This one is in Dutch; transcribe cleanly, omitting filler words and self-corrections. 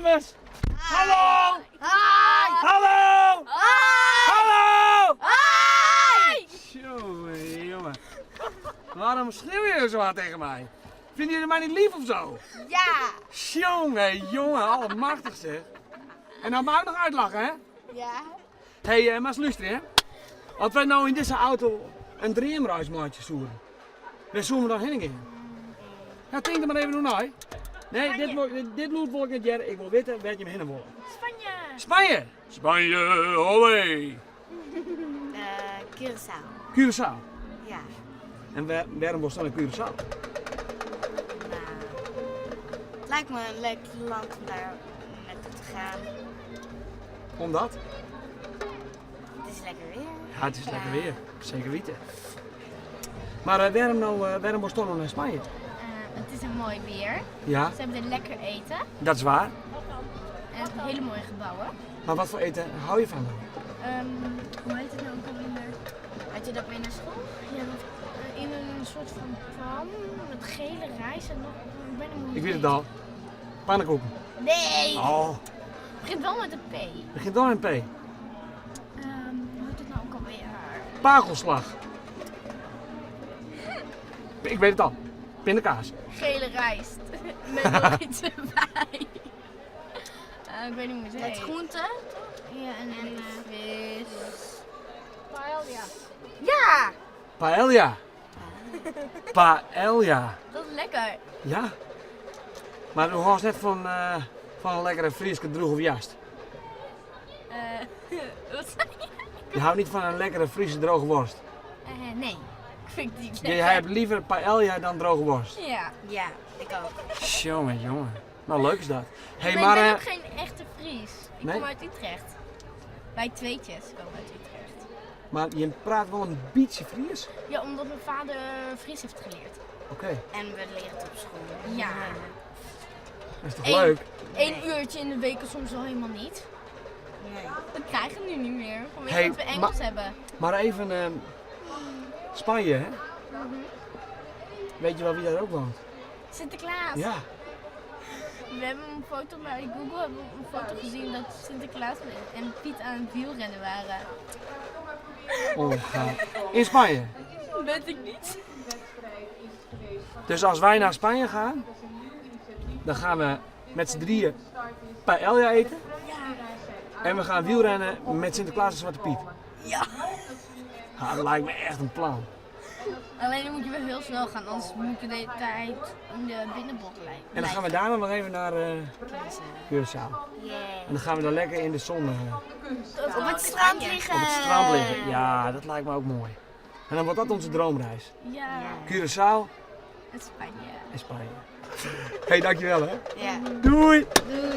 dames! Hallo! Hi! Hallo! Hallo! Hi! Jongen, jongen. Waarom schreeuw je zo hard tegen mij? Vinden jullie mij niet lief of zo? Ja! Jongen, jongen, allemachtig zeg. En nou mag ik nog uitlachen, hè? Ja? Hé, hey, maar luister, hè? Als wij nou in deze auto een dreamreismaatje zoeren, dan zoeken we dan heen gaan. Ja, denk er maar even doen, nou. Nee, dit wil ik niet jaren. Ik wil weten waar je me heen wil. Spanje! Spanje! Spanje, olé! Curaçao. Curaçao. Ja. En waarom was dan een Curaçao? Nou, het lijkt me een leuk land om daar naartoe te gaan. Omdat? Het is lekker weer. Ja, het is lekker weer. Zeker weten. Maar waarom was dan nog naar Spanje? Het is een mooi weer. Ja, Ze hebben er lekker eten dat is waar. en hele mooie gebouwen. Maar wat voor eten hou je van dan? Hoe heet het nou ook alweer? Had je dat mee naar school? Ja, in een soort van pan met gele rijst en nog. Ik ben er nog Ik niet weet het eens. al. Pannenkoeken. Nee! Oh, Het begint wel met een P. begint dan een P. Hoe heet het nou ook alweer? Pagelslag. Ik weet het al. Pindakaas. Gele rijst. Met nog iets erbij. Ik weet niet hoe het heet. Met groenten? Ja, en vis. Paella. Ja! Paella. Paella. Dat is lekker. Ja. Maar du hoort net van een lekkere Friese droge jast. Wat zei je? Je houdt niet van een lekkere Friese droge worst. Nee, ik vind die Jij hebt liever paella dan droge worst. Ja. Ja, ik ook. Jongen, jongen. Nou, leuk is dat. Hey, Maar maar ik ben ook geen echte Fries. Ik Nee? kom uit Utrecht. Wij tweetjes komen uit Utrecht. maar je praat wel een beetje Fries? Ja, omdat mijn vader Fries heeft geleerd. Oké, En we leren het op school. Ja. dat is toch Eén- leuk? 1 uurtje in de week is soms wel helemaal niet. Nee. Dat krijgen we nu niet meer. Vanwege Hey, dat we Engels hebben. Maar even Spanje, hè? Weet je wel wie daar ook woont? Sinterklaas. Ja. We hebben een foto bij Google hebben we een foto gezien dat Sinterklaas en Piet aan het wielrennen waren. Ongaat. In Spanje. Weet ik niet. Dus als wij naar Spanje gaan, dan gaan we met z'n drieën paella eten. En we gaan wielrennen met Sinterklaas en Zwarte Piet. Ja. Ja, dat lijkt me echt een plan. Alleen dan moet je wel heel snel gaan, anders moet je de hele tijd in de binnenbocht blijven. En dan gaan we daarna nog even naar Curaçao. Yeah. En dan gaan we daar lekker in de zon Op het strand liggen. op het strand liggen. Ja, dat lijkt me ook mooi. En dan wordt dat onze droomreis. Ja, Curaçao het Spanje. en Spanje. Hey, dankjewel hè. Ja. Doei! Doei.